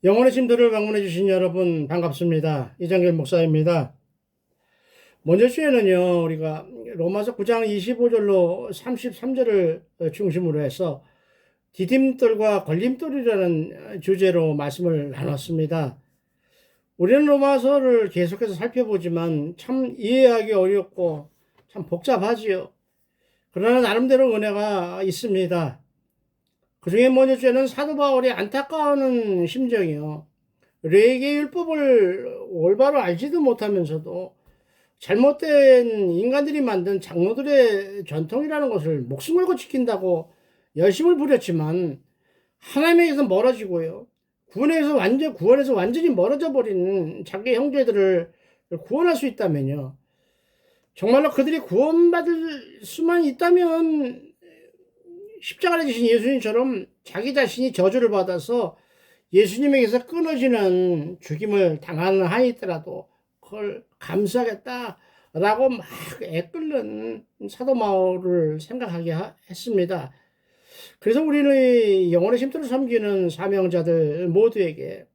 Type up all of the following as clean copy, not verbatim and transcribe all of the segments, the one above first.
영혼의 침도를 방문해 주신 여러분 반갑습니다. 이정길 목사입니다. 먼저 주에는요, 우리가 로마서 9장 25절로 33절을 중심으로 해서 디딤돌과 걸림돌이라는 주제로 말씀을 나눴습니다. 우리는 로마서를 계속해서 살펴보지만 참 이해하기 어렵고 참 복잡하지요. 그러나 나름대로 은혜가 있습니다. 그 중에 먼저 주에는 사도 바울이 안타까워하는 심정이요. 레위기 율법을 올바로 알지도 못하면서도 잘못된 인간들이 만든 장로들의 전통이라는 것을 목숨 걸고 지킨다고 열심을 부렸지만 하나님에게서 멀어지고요. 구원에서 완전히 멀어져 버린 자기 형제들을 구원할 수 있다면요. 정말로 그들이 구원받을 수만 있다면 십자가에 지신 예수님처럼 자기 자신이 저주를 받아서 예수님에게서 끊어지는 죽임을 당하는 한이더라도 그걸 감수하겠다라고 막 애끓는 사도 바울을 생각하게 했습니다. 그래서 우리는 영혼의 쉼터를 섬기는 사명자들 모두에게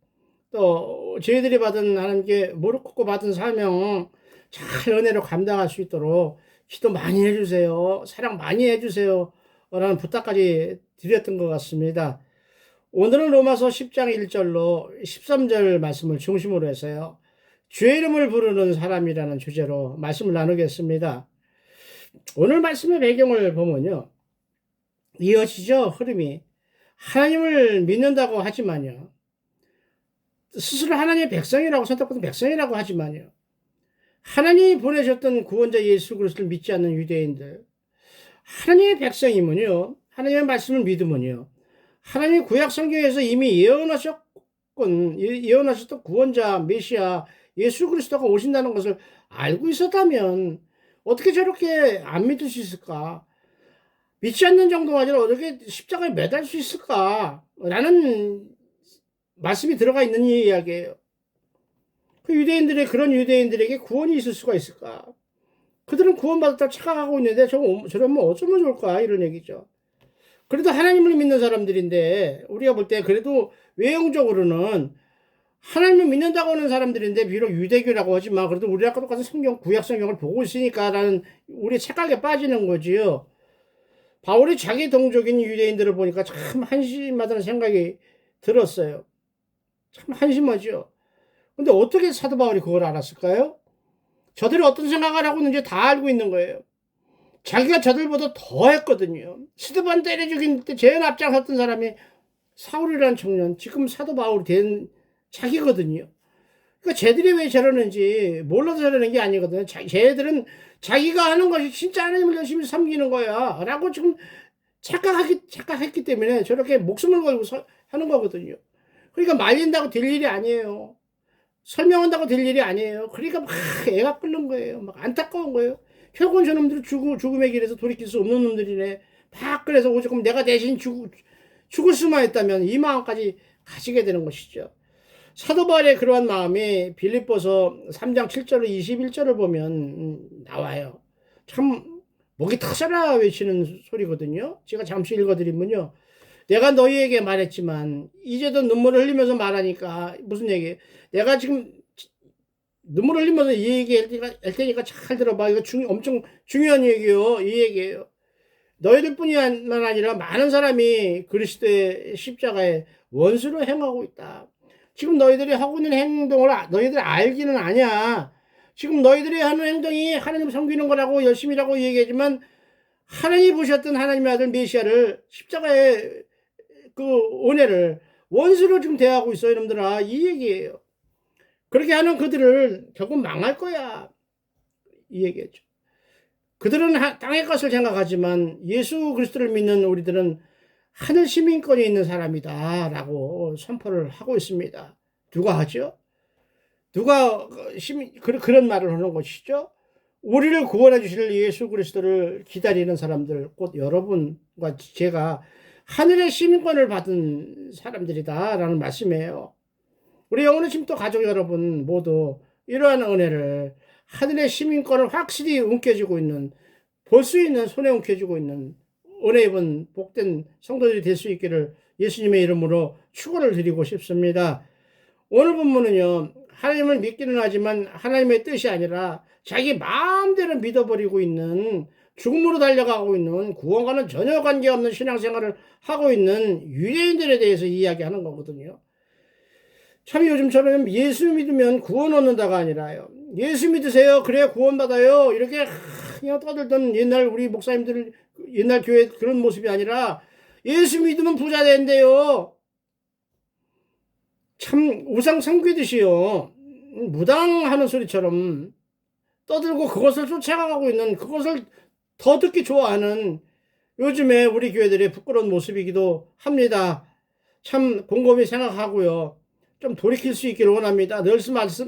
또 저희들이 받은 하나님께 무릎 꿇고 받은 사명 잘 은혜로 감당할 수 있도록 기도 많이 해주세요. 사랑 많이 해주세요. 라는 부탁까지 드렸던 것 같습니다. 오늘은 로마서 10장 1절로 13절 말씀을 중심으로 해서요. 주의 이름을 부르는 사람이라는 주제로 말씀을 나누겠습니다. 오늘 말씀의 배경을 보면요. 이어지죠. 흐름이. 하나님을 믿는다고 하지만요. 스스로 하나님의 백성이라고 선택받은 백성이라고 하지만요. 하나님이 보내셨던 구원자 예수 그리스도를 믿지 않는 유대인들. 하나님의 백성이면요. 하나님의 말씀을 믿으면요. 하나님 구약 성경에서 이미 예언하셨던 구원자 메시아 예수 그리스도가 오신다는 것을 알고 있었다면 어떻게 저렇게 안 믿을 수 있을까? 믿지 않는 정도가 아니라 어떻게 십자가에 매달 수 있을까? 라는 말씀이 들어가 있는 이야기예요. 그런 유대인들에게 구원이 있을 수가 있을까? 그들은 구원받았다고 착각하고 있는데 저러면 어쩌면 좋을까? 이런 얘기죠. 그래도 하나님을 믿는 사람들인데 우리가 볼 때 그래도 외형적으로는 하나님을 믿는다고 하는 사람들인데 비록 유대교라고 하지만 그래도 우리랑 똑같은 구약 성경을 보고 있으니까라는 우리 착각에 빠지는 거지요. 바울이 자기 동족인 유대인들을 보니까 참 한심하다는 생각이 들었어요. 참 한심하죠. 근데 어떻게 사도 바울이 그걸 알았을까요? 저들이 어떤 생각을 하고 있는지 다 알고 있는 거예요. 자기가 저들보다 더 했거든요. 스데반 때려 죽인 때 제일 앞장섰던 사람이 사울이라는 청년, 지금 사도 바울이 된 자기거든요. 그러니까 쟤들이 왜 저러는지 몰라서 저러는 게 아니거든요. 쟤들은 자기가 하는 것이 진짜 하나님을 열심히 섬기는 거야. 라고 지금 착각했기 때문에 저렇게 목숨을 걸고 하는 거거든요. 그러니까 말린다고 될 일이 아니에요. 설명한다고 될 일이 아니에요. 그러니까 막 애가 끓는 거예요. 막 안타까운 거예요. 결국은 저놈들이 죽음의 길에서 돌이킬 수 없는 놈들이네. 막 그래서 오죽하면 내가 대신 죽을 수만 있다면 이 마음까지 가지게 되는 것이죠. 사도 바울의 그러한 마음이 빌립보서 3장 7절로 21절을 보면 나와요. 참 목이 터져라 외치는 소리거든요. 제가 잠시 읽어드리면요. 내가 너희에게 말했지만 이제도 눈물을 흘리면서 말하니까 무슨 얘기예요? 내가 지금 눈물 흘리면서 이 얘기 할 테니까 잘 들어봐. 이거 엄청 중요한 얘기예요. 이 얘기예요. 너희들뿐만 아니라 많은 사람이 그리스도의 십자가에 원수로 행하고 있다. 지금 너희들이 하고 있는 행동을 너희들이 알기는 아냐. 지금 너희들이 하는 행동이 하나님 섬기는 거라고 열심히라고 얘기하지만 하나님이 보셨던 하나님의 아들 메시아를 십자가에 그 은혜를 원수로 지금 대하고 있어요, 여러분들아. 이 얘기예요. 그렇게 하는 그들을 결국 망할 거야. 이 얘기죠. 그들은 땅의 것을 생각하지만 예수 그리스도를 믿는 우리들은 하늘 시민권이 있는 사람이다 라고 선포를 하고 있습니다. 누가 하죠? 누가 그런 말을 하는 것이죠? 우리를 구원해 주실 예수 그리스도를 기다리는 사람들, 곧 여러분과 제가 하늘의 시민권을 받은 사람들이다 라는 말씀이에요. 우리 영혼의 침도 가족 여러분 모두 이러한 은혜를 하늘의 시민권을 확실히 움켜쥐고 있는, 볼 수 있는, 손에 움켜쥐고 있는 은혜 입은 복된 성도들이 될 수 있기를 예수님의 이름으로 축원을 드리고 싶습니다. 오늘 본문은요, 하나님을 믿기는 하지만 하나님의 뜻이 아니라 자기 마음대로 믿어버리고 있는, 죽음으로 달려가고 있는, 구원과는 전혀 관계없는 신앙생활을 하고 있는 유대인들에 대해서 이야기하는 거거든요. 참 요즘처럼 예수 믿으면 구원 얻는다가 아니라요, 예수 믿으세요, 그래야 구원 받아요, 이렇게 그냥 떠들던 옛날 우리 목사님들, 옛날 교회 그런 모습이 아니라 예수 믿으면 부자 된대요. 참 우상 섬기듯이요, 무당하는 소리처럼 떠들고 그것을 쫓아가고 있는, 그것을 더 듣기 좋아하는 요즘에 우리 교회들의 부끄러운 모습이기도 합니다. 참 곰곰이 생각하고요, 좀 돌이킬 수 있기를 원합니다. 늘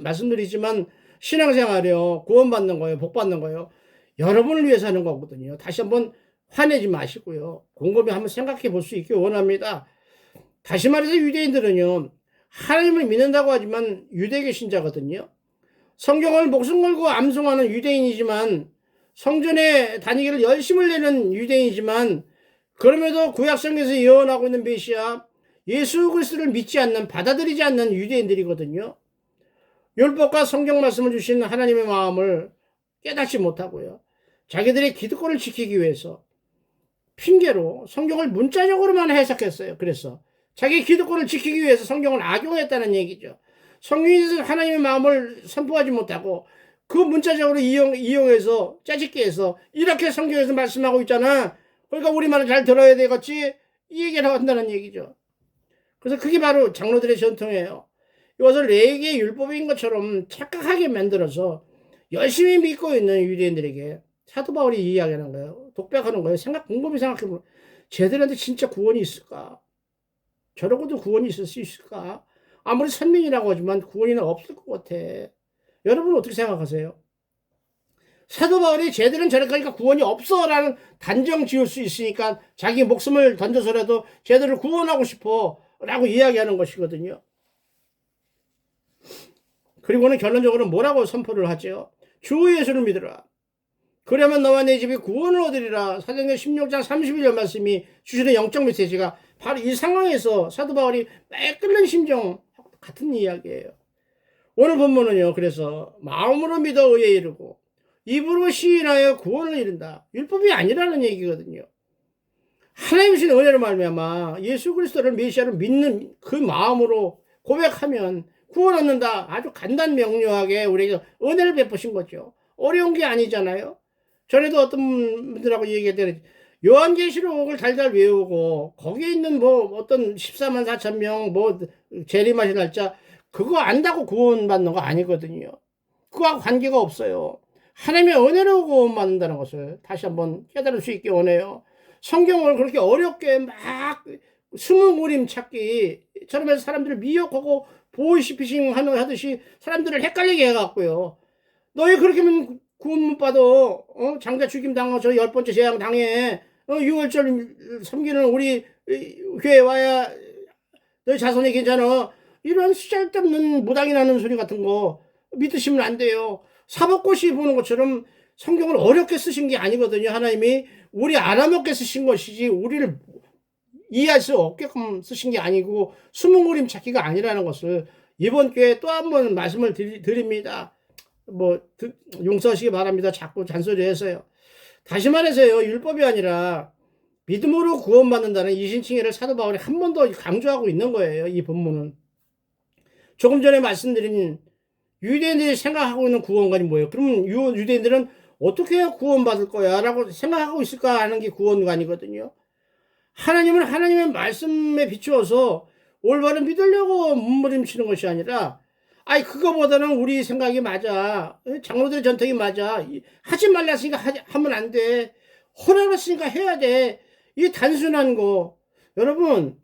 말씀드리지만 신앙생활이요, 구원받는 거예요, 복받는 거예요, 여러분을 위해서 하는 거거든요. 다시 한번 화내지 마시고요, 곰곰이 한번 생각해 볼 수 있길 원합니다. 다시 말해서 유대인들은요, 하나님을 믿는다고 하지만 유대교 신자거든요. 성경을 목숨 걸고 암송하는 유대인이지만, 성전에 다니기를 열심을 내는 유대인이지만, 그럼에도 구약성경에서 예언하고 있는 메시아 예수 그리스도를 믿지 않는, 받아들이지 않는 유대인들이거든요. 율법과 성경 말씀을 주신 하나님의 마음을 깨닫지 못하고요, 자기들의 기득권을 지키기 위해서 핑계로 성경을 문자적으로만 해석했어요. 그래서 자기 기득권을 지키기 위해서 성경을 악용했다는 얘기죠. 성경에서 하나님의 마음을 선포하지 못하고 그 문자적으로 이용해서 짜집게 해서 이렇게 성경에서 말씀하고 있잖아, 그러니까 우리 말을 잘 들어야 되겠지, 이 얘기를 한다는 얘기죠. 그래서 그게 바로 장로들의 전통이에요. 이것을 레위기의 율법인 것처럼 착각하게 만들어서 열심히 믿고 있는 유대인들에게 사도 바울이 이야기하는 거예요. 독백하는 거예요. 곰곰이 생각해보면 쟤들한테 진짜 구원이 있을까? 저러고도 구원이 있을 수 있을까? 아무리 선민이라고 하지만 구원이는 없을 것 같아. 여러분은 어떻게 생각하세요? 사도 바울이 쟤들은 저러니까 구원이 없어 라는 단정 지을 수 있으니까 자기 목숨을 던져서라도 쟤들을 구원하고 싶어 라고 이야기하는 것이거든요. 그리고는 결론적으로 뭐라고 선포를 하죠? 주 예수를 믿으라, 그러면 너와 내 집이 구원을 얻으리라. 사도행전 16장 31절 말씀이 주시는 영적 메시지가 바로 이 상황에서 사도 바울이 매 끓는 심정 같은 이야기예요. 오늘 본문은요, 그래서 마음으로 믿어 의에 이르고 입으로 시인하여 구원을 이룬다, 율법이 아니라는 얘기거든요. 하나님 주신 은혜로 말미암아 예수 그리스도를 메시아로 믿는 그 마음으로 고백하면 구원 얻는다. 아주 간단 명료하게 우리에게 은혜를 베푸신 거죠. 어려운 게 아니잖아요. 전에도 어떤 분들하고 얘기했더니 요한계시록을 달달 외우고 거기에 있는 뭐 어떤 14만 4천 명 뭐 재림하신 날짜 그거 안다고 구원받는 거 아니거든요. 그거하고 관계가 없어요. 하나님의 은혜로 구원받는다는 것을 다시 한번 깨달을 수 있게 원해요. 성경을 그렇게 어렵게 막 숨은 그림 찾기처럼 해서 사람들을 미혹하고 보이시피싱 하듯이 사람들을 헷갈리게 해갖고요, 너희 그렇게 하면 구원 못 받아, 장자 죽임 당하고 저 10번째 재앙 당해, 6월절 섬기는 우리 교회 와야 너희 자손이 괜찮아, 이런 쓸데없는 무당이 나는 소리 같은 거 믿으시면 안 돼요. 사법고시 보는 것처럼 성경을 어렵게 쓰신 게 아니거든요. 하나님이 우리 알아먹게 쓰신 것이지 우리를 이해할 수 없게끔 쓰신 게 아니고 숨은 그림 찾기가 아니라는 것을 이번 기회에 또 한 번 말씀을 드립니다. 용서하시기 바랍니다. 자꾸 잔소리해서요. 다시 말해서요, 율법이 아니라 믿음으로 구원받는다는 이신칭의를 사도 바울이 한 번 더 강조하고 있는 거예요. 이 본문은. 조금 전에 말씀드린 유대인들이 생각하고 있는 구원관이 뭐예요? 그러면 유대인들은 어떻게 해야 구원받을 거야 라고 생각하고 있을까 하는 게 구원관이거든요. 하나님은 하나님의 말씀에 비추어서 올바른 믿으려고 몸부림치는 것이 아니라, 그거보다는 우리 생각이 맞아, 장로들의 전통이 맞아, 하지 말랐으니까 하면 안 돼, 허락했으니까 해야 돼, 이 단순한 거. 여러분,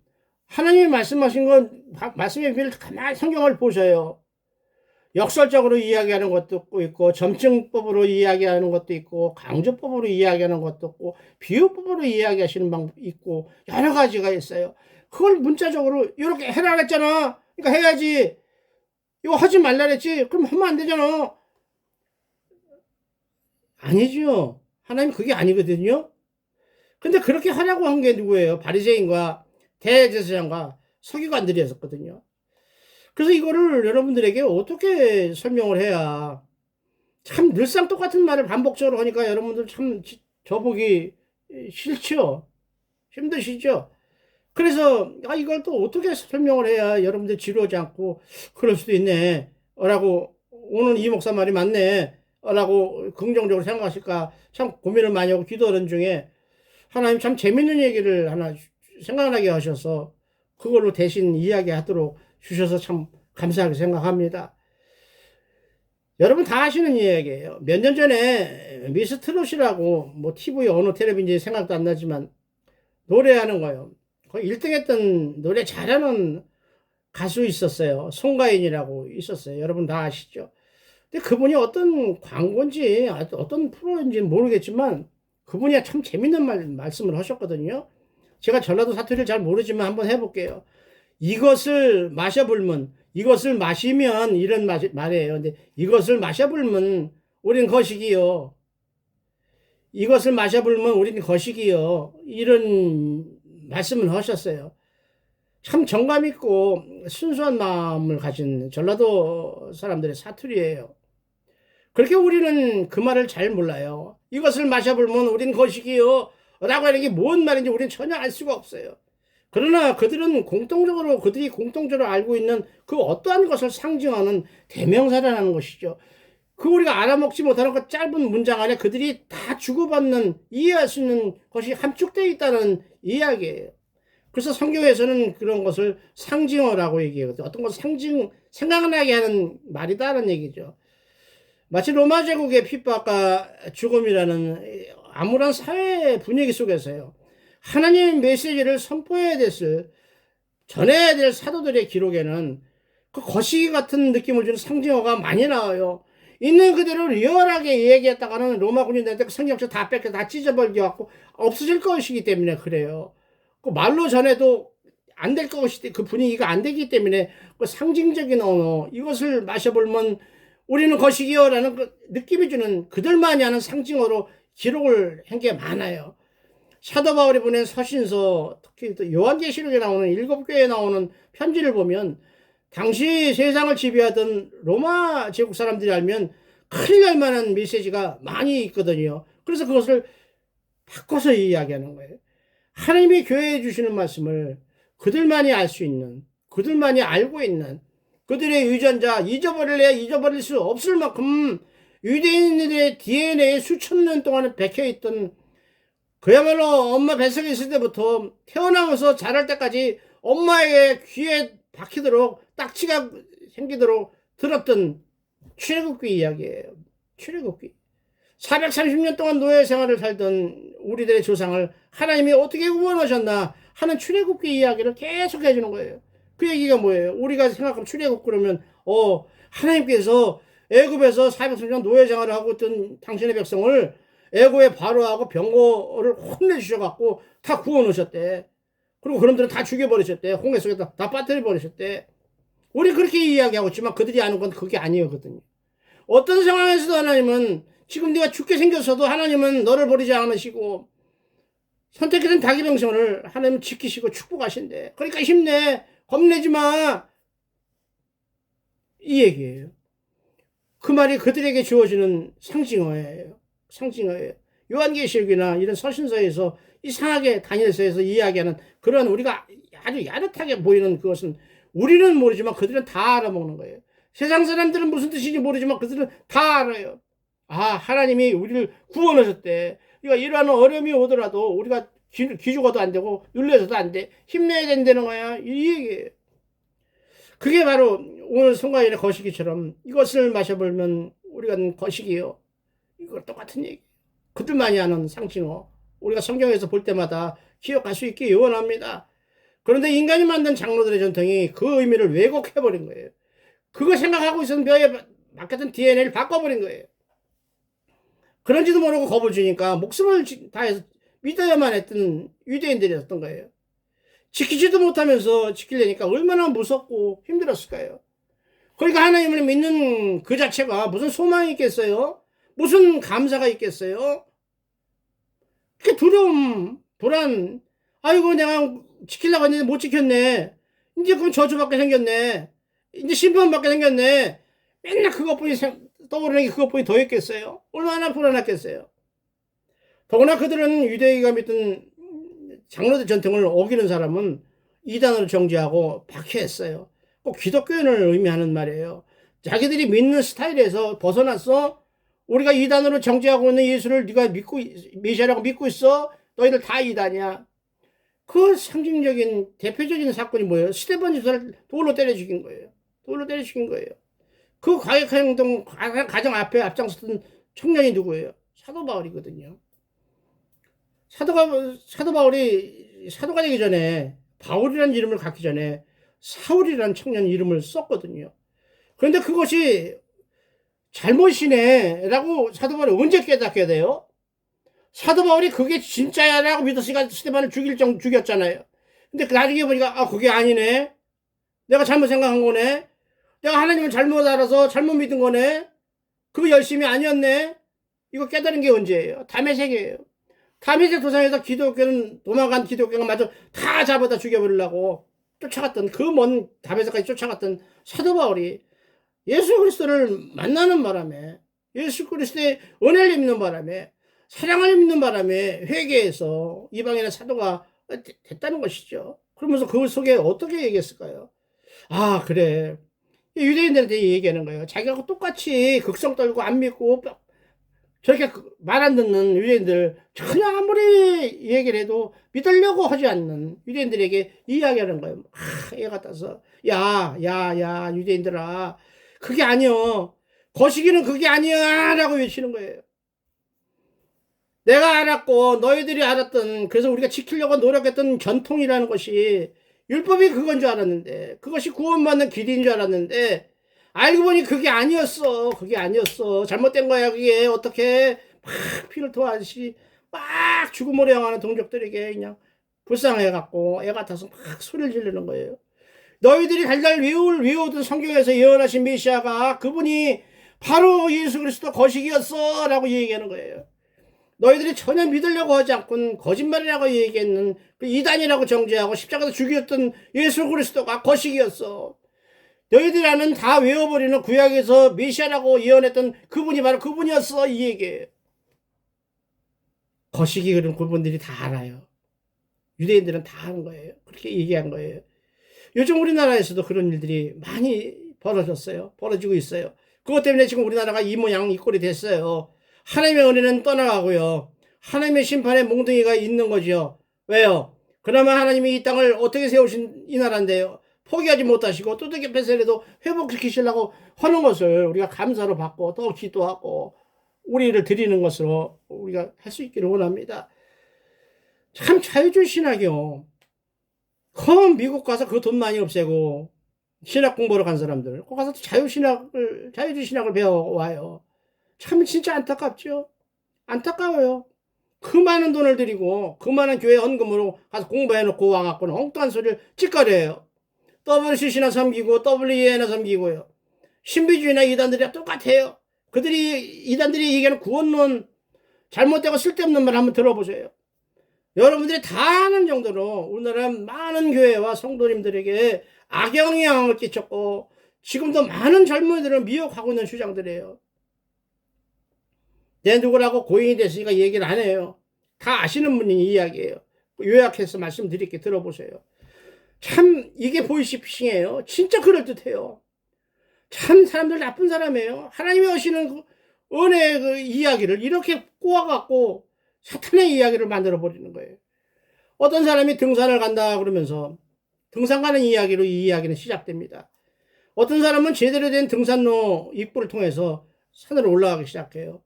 하나님이 말씀하신 건 말씀의 비밀을 가만히 성경을 보셔요. 역설적으로 이야기하는 것도 있고, 점증법으로 이야기하는 것도 있고, 강조법으로 이야기하는 것도 있고, 비유법으로 이야기하시는 방법이 있고, 여러 가지가 있어요. 그걸 문자적으로 이렇게 해라 그랬잖아, 그러니까 해야지, 이거 하지 말라 그랬지, 그럼 하면 안 되잖아. 아니죠. 하나님 그게 아니거든요. 근데 그렇게 하라고 한 게 누구예요? 바리새인과 대제사장과 서기관들이었거든요. 그래서 이거를 여러분들에게 어떻게 설명을 해야, 참 늘상 똑같은 말을 반복적으로 하니까 여러분들 참 저보기 싫죠? 힘드시죠? 그래서 이걸 또 어떻게 설명을 해야 여러분들 지루하지 않고 그럴 수도 있네 라고, 오늘 이 목사 말이 맞네 라고 긍정적으로 생각하실까 참 고민을 많이 하고 기도하는 중에, 하나님 참 재밌는 얘기를 하나 생각나게 하셔서 그걸로 대신 이야기하도록 주셔서 참 감사하게 생각합니다. 여러분 다 아시는 이야기예요. 몇 년 전에 미스트롯이라고 뭐 TV 어느 텔레비인지 생각도 안 나지만 노래하는 거예요. 거의 1등 했던, 노래 잘하는 가수 있었어요. 송가인이라고 있었어요. 여러분 다 아시죠? 근데 그분이 어떤 광고인지 어떤 프로인지 모르겠지만 그분이 참 재밌는 말씀을 하셨거든요. 제가 전라도 사투리를 잘 모르지만 한번 해볼게요. 이것을 마셔불면, 이것을 마시면, 이런 말이에요. 근데 이것을 마셔불면 우린 거식이요. 이것을 마셔불면 우린 거식이요. 이런 말씀을 하셨어요. 참 정감 있고 순수한 마음을 가진 전라도 사람들의 사투리예요. 그렇게 우리는 그 말을 잘 몰라요. 이것을 마셔불면 우린 거식이요 라고 하는 게 뭔 말인지 우리는 전혀 알 수가 없어요. 그러나 그들이 공통적으로 알고 있는 그 어떠한 것을 상징하는 대명사라는 것이죠. 그 우리가 알아먹지 못하는 그 짧은 문장 안에 그들이 다 주고받는, 이해할 수 있는 것이 함축되어 있다는 이야기예요. 그래서 성경에서는 그런 것을 상징어라고 얘기하거든요. 어떤 것을 생각나게 하는 말이다라는 얘기죠. 마치 로마 제국의 핍박과 죽음이라는 암울한 사회 분위기 속에서요, 하나님의 메시지를 선포해야 전해야 될 사도들의 기록에는 그 거시기 같은 느낌을 주는 상징어가 많이 나와요. 있는 그대로 리얼하게 얘기했다가는 로마 군인들한테 그 성경책 다 뺏겨 다 찢어버리게 갖고 없어질 것이기 때문에 그래요. 그 말로 전해도 안 될 것이, 그 분위기가 안 되기 때문에 그 상징적인 언어, 이것을 마셔보면 우리는 거시기요라는 그 느낌이 주는, 그들만이 아는 상징어로 기록을 한 게 많아요. 사도 바울이 보낸 서신서, 특히 또 요한계시록에 나오는 7교회에 나오는 편지를 보면 당시 세상을 지배하던 로마 제국 사람들이 알면 큰일 날 만한 메시지가 많이 있거든요. 그래서 그것을 바꿔서 이야기하는 거예요. 하나님이 교회에 주시는 말씀을 그들만이 알 수 있는, 그들만이 알고 있는, 그들의 유전자, 잊어버릴 수 없을 만큼 유대인들의 DNA에 수천 년 동안 박혀있던, 그야말로 엄마 뱃속에 있을 때부터 태어나면서 자랄 때까지 엄마의 귀에 박히도록, 딱지가 생기도록 들었던 출애굽기 이야기예요. 출애굽기. 430년 동안 노예 생활을 살던 우리들의 조상을 하나님이 어떻게 구원하셨나 하는 출애굽기 이야기를 계속 해주는 거예요. 그 얘기가 뭐예요? 우리가 생각하면 출애굽 그러면 하나님께서 애굽에서 430년 노예 생활을 하고 있던 당신의 백성을 애고의 바로하고 병거를 혼내주셔갖고 다 구워놓으셨대. 그리고 그놈들은 다 죽여버리셨대. 홍해 속에다 다 빠뜨려버리셨대. 우리 그렇게 이야기하고 있지만 그들이 아는 건 그게 아니었거든요. 어떤 상황에서도 하나님은, 지금 네가 죽게 생겼어도 하나님은 너를 버리지 않으시고 선택된 자기 백성을 하나님은 지키시고 축복하신대. 그러니까 힘내, 겁내지 마, 이 얘기예요. 그 말이 그들에게 주어지는 상징어예요. 요한계시록이나 이런 서신서에서 이상하게 다니엘서에서 이야기하는 그런, 우리가 아주 야릇하게 보이는 그것은 우리는 모르지만 그들은 다 알아먹는 거예요. 세상 사람들은 무슨 뜻인지 모르지만 그들은 다 알아요. 하나님이 우리를 구원하셨대. 그러니까 이러한 어려움이 오더라도 우리가 기죽어도 안 되고 눌려서도 안 돼. 힘내야 된다는 거야. 이 얘기예요. 그게 바로 오늘 송가인의 거시기처럼, 이것을 마셔보면 우리가 거시기요. 이거 똑같은 얘기. 그들만이 아는 상징어. 우리가 성경에서 볼 때마다 기억할 수 있게 원합니다. 그런데 인간이 만든 장로들의 전통이 그 의미를 왜곡해버린 거예요. 그거 생각하고 있었던 뼈에 막혔던 DNA를 바꿔버린 거예요. 그런지도 모르고 겁을 주니까 목숨을 다해서 믿어야만 했던 유대인들이었던 거예요. 지키지도 못하면서 지키려니까 얼마나 무섭고 힘들었을까요? 그러니까 하나님을 믿는 그 자체가 무슨 소망이 있겠어요? 무슨 감사가 있겠어요? 그 두려움, 불안, 아이고 내가 지키려고 했는데 못 지켰네. 이제 그럼 저주받게 생겼네. 이제 심판받게 생겼네. 맨날 그것뿐이 떠오르는 게 그것뿐이 더 있겠어요? 얼마나 불안했겠어요? 더구나 그들은 유대인가 믿던 장로들 전통을 어기는 사람은 이단으로 정죄하고 박해했어요. 꼭 기독교인을 의미하는 말이에요. 자기들이 믿는 스타일에서 벗어났어? 우리가 이단으로 정죄하고 있는 예수를 네가 믿고 메시아라고 믿고 있어? 너희들 다 이단이야. 그 상징적인 대표적인 사건이 뭐예요? 스테반 집사를 돌로 때려 죽인 거예요. 돌로 때려 죽인 거예요. 그 과격한 행동 가장 앞에 앞장섰던 청년이 누구예요? 사도 바울이거든요. 사도 바울이 사도가 되기 전에 바울이라는 이름을 갖기 전에 사울이라는 청년 이름을 썼거든요. 그런데 그것이 잘못이네 라고 사도 바울이 언제 깨닫게 돼요? 사도 바울이 그게 진짜야 라고 믿었으니까 스테반을 죽였잖아요. 근데 나중에 보니까 그게 아니네. 내가 잘못 생각한 거네. 내가 하나님을 잘못 알아서 잘못 믿은 거네. 그거 열심이 아니었네. 이거 깨달은 게 언제예요? 다메섹이에요. 다메섹 도상에서 도망간 기독교가 마저 다 잡아다 죽여버리려고 쫓아갔던 그 먼 다메섹까지 쫓아갔던 사도 바울이 예수 그리스도를 만나는 바람에 예수 그리스도의 은혜를 입는 바람에 사랑을 입는 바람에 회개해서 이방인의 사도가 됐다는 것이죠. 그러면서 그 속에 어떻게 얘기했을까요? 아 그래 유대인들한테 얘기하는 거예요. 자기하고 똑같이 극성 떨고 안 믿고 저렇게 말 안 듣는 유대인들 전혀 아무리 얘기를 해도 믿으려고 하지 않는 유대인들에게 이야기하는 거예요. 애 같아서 야 유대인들아 그게 아니여 거시기는 그게 아니야 라고 외치는 거예요. 내가 알았고 너희들이 알았던 그래서 우리가 지키려고 노력했던 전통이라는 것이 율법이 그건 줄 알았는데 그것이 구원받는 길인 줄 알았는데 알고 보니 그게 아니었어. 그게 아니었어. 잘못된 거야 그게. 어떻게 막 피를 토하듯이 막 죽음으로 향하는 동족들에게 그냥 불쌍해갖고 애 같아서 막 소리를 지르는 거예요. 너희들이 달달 외우던 성경에서 예언하신 메시아가 그분이 바로 예수 그리스도 거식이었어 라고 얘기하는 거예요. 너희들이 전혀 믿으려고 하지 않고 거짓말이라고 얘기했는 그 이단이라고 정죄하고 십자가에서 죽였던 예수 그리스도가 거식이었어. 너희들 아는 다 외워버리는 구약에서 메시아라고 예언했던 그분이 바로 그분이었어 이 얘기예요. 거식이 그런 그분들이 다 알아요. 유대인들은 다 아는 거예요. 그렇게 얘기한 거예요. 요즘 우리나라에서도 그런 일들이 많이 벌어졌어요. 벌어지고 있어요. 그것 때문에 지금 우리나라가 이 모양 이 꼴이 됐어요. 하나님의 은혜는 떠나가고요. 하나님의 심판에 몽둥이가 있는 거죠. 왜요? 그나마 하나님이 이 땅을 어떻게 세우신 이 나라인데요. 포기하지 못하시고 두들겨 패서라도 회복시키시려고 하는 것을 우리가 감사로 받고 더 기도하고 우리를 드리는 것으로 우리가 할 수 있기를 원합니다. 참 자유주의 신학이요. 그 미국 가서 그 돈 많이 없애고 신학 공부하러 간 사람들 그 가서 자유주의 신학을 배워와요. 참 진짜 안타깝죠. 안타까워요. 그 많은 돈을 들이고 그 많은 교회 헌금으로 가서 공부해놓고 와갖고는 엉뚱한 소리를 찌꺼려요. WCC나 섬기고 WEA나 섬기고요. 신비주의나 이단들이랑 똑같아요. 이단들이 얘기하는 구원론 잘못되고 쓸데없는 말 한번 들어보세요. 여러분들이 다 아는 정도로 우리나라 많은 교회와 성도님들에게 악영향을 끼쳤고 지금도 많은 젊은이들을 미혹하고 있는 주장들이에요. 내 누구라고 고인이 됐으니까 얘기를 안 해요. 다 아시는 분이 이야기예요. 요약해서 말씀드릴게 들어보세요. 참 이게 보이스피싱이에요. 진짜 그럴듯해요. 참 사람들 나쁜 사람이에요. 하나님이 하시는 그 은혜의 그 이야기를 이렇게 꼬아갖고 사탄의 이야기를 만들어버리는 거예요. 어떤 사람이 등산을 간다 그러면서 등산 가는 이야기로 이 이야기는 시작됩니다. 어떤 사람은 제대로 된 등산로 입구를 통해서 산으로 올라가기 시작해요.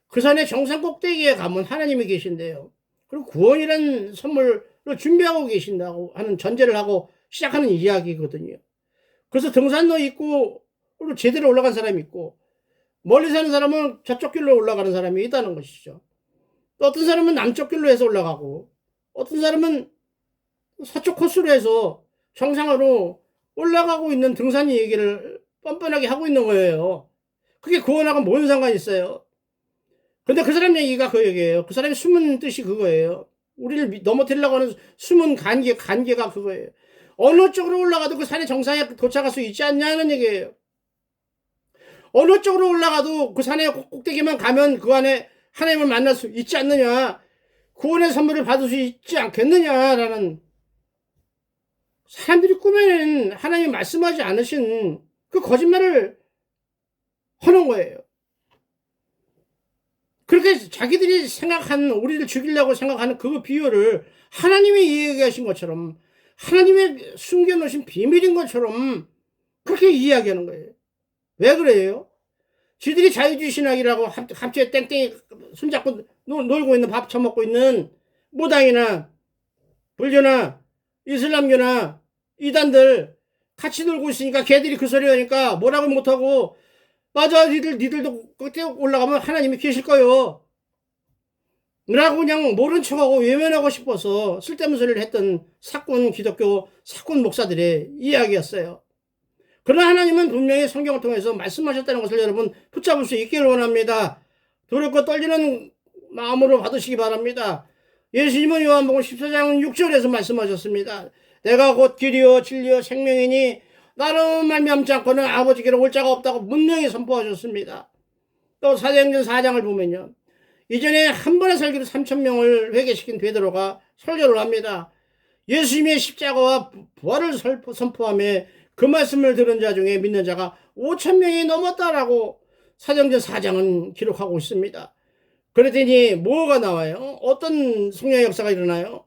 그 산의 정상 꼭대기에 가면 하나님이 계신대요. 그리고 구원이라는 선물을 준비하고 계신다고 하는 전제를 하고 시작하는 이야기거든요. 그래서 등산로 입구로 제대로 올라간 사람이 있고 멀리 사는 사람은 저쪽 길로 올라가는 사람이 있다는 것이죠. 또 어떤 사람은 남쪽 길로 해서 올라가고 어떤 사람은 서쪽 코스로 해서 정상으로 올라가고 있는 등산 얘기를 뻔뻔하게 하고 있는 거예요. 그게 구원하고 뭔 상관이 있어요? 근데 그 사람 얘기가 그 얘기예요. 그 사람이 숨은 뜻이 그거예요. 우리를 넘어뜨리려고 하는 숨은 관계가 그거예요. 어느 쪽으로 올라가도 그 산의 정상에 도착할 수 있지 않냐는 얘기예요. 어느 쪽으로 올라가도 그 산의 꼭대기만 가면 그 안에 하나님을 만날 수 있지 않느냐, 구원의 선물을 받을 수 있지 않겠느냐라는, 사람들이 꾸며낸 하나님이 말씀하지 않으신 그 거짓말을 하는 거예요. 그렇게 자기들이 생각하는, 우리를 죽이려고 생각하는 그 비유를 하나님이 이야기하신 것처럼, 하나님의 숨겨놓으신 비밀인 것처럼 그렇게 이야기하는 거예요. 왜 그래요? 지들이 자유주의신학이라고 갑자기 땡땡이 손잡고 놀고 있는, 밥 처먹고 있는 무당이나 불교나 이슬람교나 이단들 같이 놀고 있으니까 걔들이 그 소리 하니까 뭐라고 못하고, 맞아, 니들도 그때 올라가면 하나님이 계실 거요 라고 그냥 모른 척하고 외면하고 싶어서 쓸데없는 소리를 했던 사건 기독교 사건 목사들의 이야기였어요. 그러나 하나님은 분명히 성경을 통해서 말씀하셨다는 것을 여러분 붙잡을 수 있기를 원합니다. 두렵고 떨리는 마음으로 받으시기 바랍니다. 예수님은 요한복음 14장 6절에서 말씀하셨습니다. 내가 곧 길이요 진리요 생명이니 나로 말미암지 않고는 아버지께로 올 자가 없다고 분명히 선포하셨습니다. 또 사도행전 4장을 보면요, 이전에 한 번의 설교로 3,000명을 회개시킨 베드로가 설교를 합니다. 예수님의 십자가와 부활을 선포하며 그 말씀을 들은 자 중에 믿는 자가 5,000명이 넘었다라고 사도행전 4장은 기록하고 있습니다. 그랬더니 뭐가 나와요? 어떤 성령의 역사가 일어나요?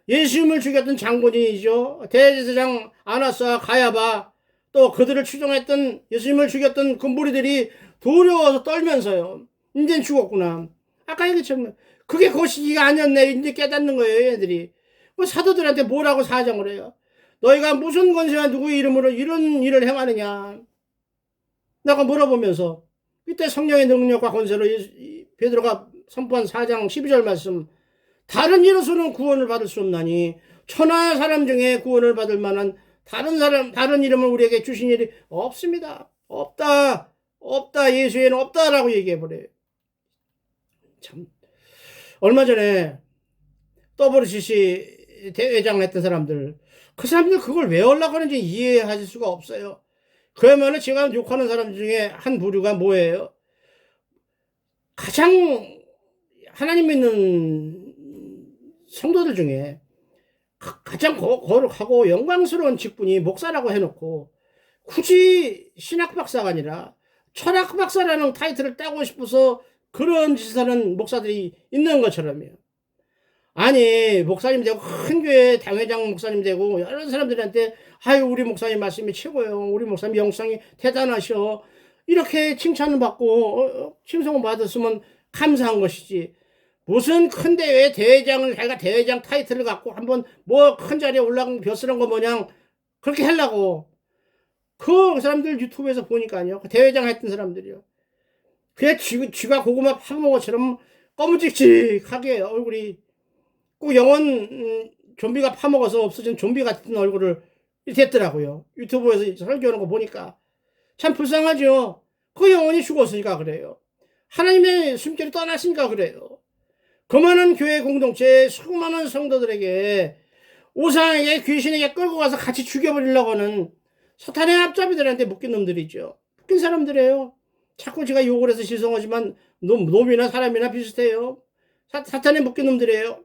예수님을 죽였던 장본인이죠. 대제사장 아나스와 가야바, 또 그들을 추종했던, 예수님을 죽였던 그 무리들이 두려워서 떨면서요, 이젠 죽었구나, 아까 얘기했잖아요, 그게 거시기가 아니었네, 이제 깨닫는 거예요. 얘들이 그 사도들한테 뭐라고 사정을 해요? 너희가 무슨 권세와 누구의 이름으로 이런 일을 행하느냐, 내가 물어보면서 이때 성령의 능력과 권세로 베드로가 선포한 4장 12절 말씀, 다른 이로서는 구원을 받을 수 없나니 천하 사람 중에 구원을 받을 만한 다른 이름을 우리에게 주신 일이 없습니다. 없다. 예수에는 없다라고 얘기해버려요. 참, 얼마 전에 WCC 대회장 했던 사람들, 그 사람들 그걸 왜 하려고 하는지 이해하실 수가 없어요. 그야말로 제가 욕하는 사람 중에 한 부류가 뭐예요? 가장 하나님 믿는 성도들 중에 가장 거룩하고 영광스러운 직분이 목사라고 해놓고 굳이 신학 박사가 아니라 철학 박사라는 타이틀을 따고 싶어서 그런 짓을 하는 목사들이 있는 것처럼요. 아니, 목사님 되고 큰 교회 당회장 목사님 되고 여러 사람들한테 아유, 우리 목사님 말씀이 최고요, 우리 목사님 영성이 대단하셔, 이렇게 칭찬을 받고 칭송을 받았으면 감사한 것이지, 무슨 큰 대회에 대회장을, 자기가 대회장 타이틀을 갖고 한번 뭐 큰 자리에 올라간 벼슬한 거 뭐냥 그렇게 하려고. 그 사람들 유튜브에서 보니까요, 그 대회장 했던 사람들이요, 그냥 쥐가 고구마 파먹은 것처럼 검은찍찍하게 얼굴이, 꼭 영원 좀비가 파먹어서 없어진 좀비 같은 얼굴을 됐더라고요. 유튜브에서 설교하는 거 보니까 참 불쌍하죠. 그 영혼이 죽었으니까 그래요. 하나님의 숨결이 떠났으니까 그래요. 그 많은 교회 공동체에 수많은 성도들에게, 우상에게, 귀신에게 끌고 가서 같이 죽여버리려고 하는 사탄의 앞잡이들한테 묶인 놈들이죠. 묶인 사람들이에요. 자꾸 제가 욕을 해서 죄송하지만 놈이나 사람이나 비슷해요. 사탄에 묶인 놈들이에요.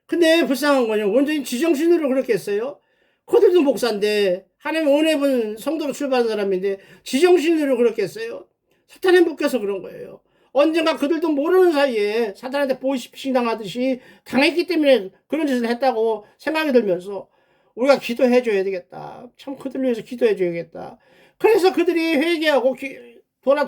근데 불쌍한 거는 원전히 지정신으로 그렇게 했어요. 그들도 목사인데, 하나님 은혜 본 성도로 출발한 사람인데 지정신으로 그렇게 했어요. 사탄에 묶여서 그런 거예요. 언젠가 그들도 모르는 사이에 사탄한테 보이스피싱 당하듯이 당했기 때문에 그런 짓을 했다고 생각이 들면서 우리가 기도해줘야 되겠다. 참 그들 위해서 기도해줘야겠다. 그래서 그들이 회개하고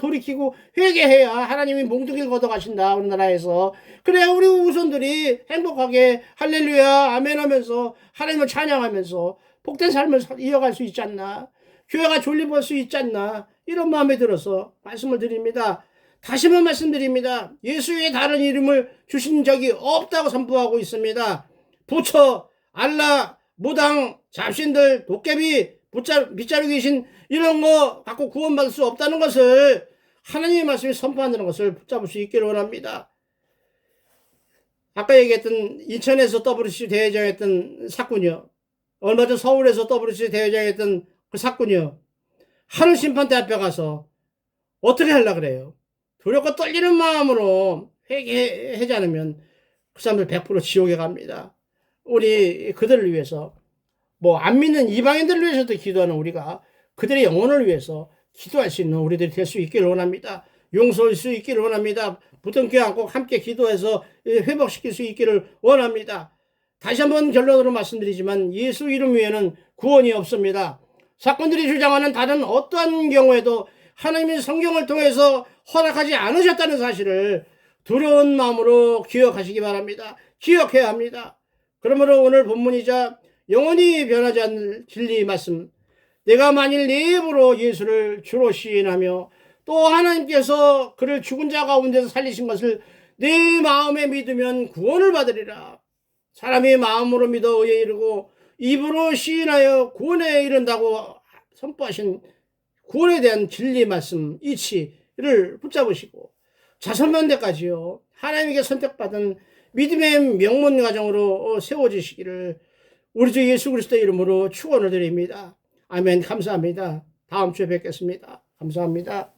돌이키고 회개해야 하나님이 몽둥이를 걷어가신다, 우리나라에서. 그래야 우리 후손들이 행복하게 할렐루야 아멘 하면서 하나님을 찬양하면서 복된 삶을 이어갈 수 있지 않나, 교회가 존립할 수 있지 않나, 이런 마음에 들어서 말씀을 드립니다. 다시 한번 말씀드립니다. 예수의 다른 이름을 주신 적이 없다고 선포하고 있습니다. 부처, 알라, 무당, 잡신들, 도깨비, 빗자루 귀신, 이런 거 갖고 구원받을 수 없다는 것을 하나님의 말씀이 선포한다는 것을 붙잡을 수 있기를 원합니다. 아까 얘기했던 인천에서 WC 대회장 했던 사건이요, 얼마 전 서울에서 WC 대회장했던 그 사건이요. 하늘 심판대 앞에 가서 어떻게 하려고 그래요? 두렵고 떨리는 마음으로 회개하지 않으면 그 사람들 100% 지옥에 갑니다. 우리 그들을 위해서 뭐 안 믿는 이방인들을 위해서도 기도하는 우리가 그들의 영혼을 위해서 기도할 수 있는 우리들이 될 수 있기를 원합니다. 용서할 수 있기를 원합니다. 부둥켜 안고 함께 기도해서 회복시킬 수 있기를 원합니다. 다시 한번 결론으로 말씀드리지만 예수 이름 외에는 구원이 없습니다. 사건들이 주장하는 다른 어떠한 경우에도 하나님의 성경을 통해서 허락하지 않으셨다는 사실을 두려운 마음으로 기억하시기 바랍니다. 기억해야 합니다. 그러므로 오늘 본문이자 영원히 변하지 않을 진리 말씀, 내가 만일 내 입으로 예수를 주로 시인하며 또 하나님께서 그를 죽은 자 가운데서 살리신 것을 내 마음에 믿으면 구원을 받으리라. 사람이 마음으로 믿어 의에 이르고 입으로 시인하여 구원에 이른다고 선포하신 구원에 대한 진리 말씀 이치를 붙잡으시고 자선만대까지요 하나님께 선택받은 믿음의 명문 가정으로 세워지시기를 우리 주 예수 그리스도의 이름으로 축원을 드립니다. 아멘. 감사합니다. 다음 주에 뵙겠습니다. 감사합니다.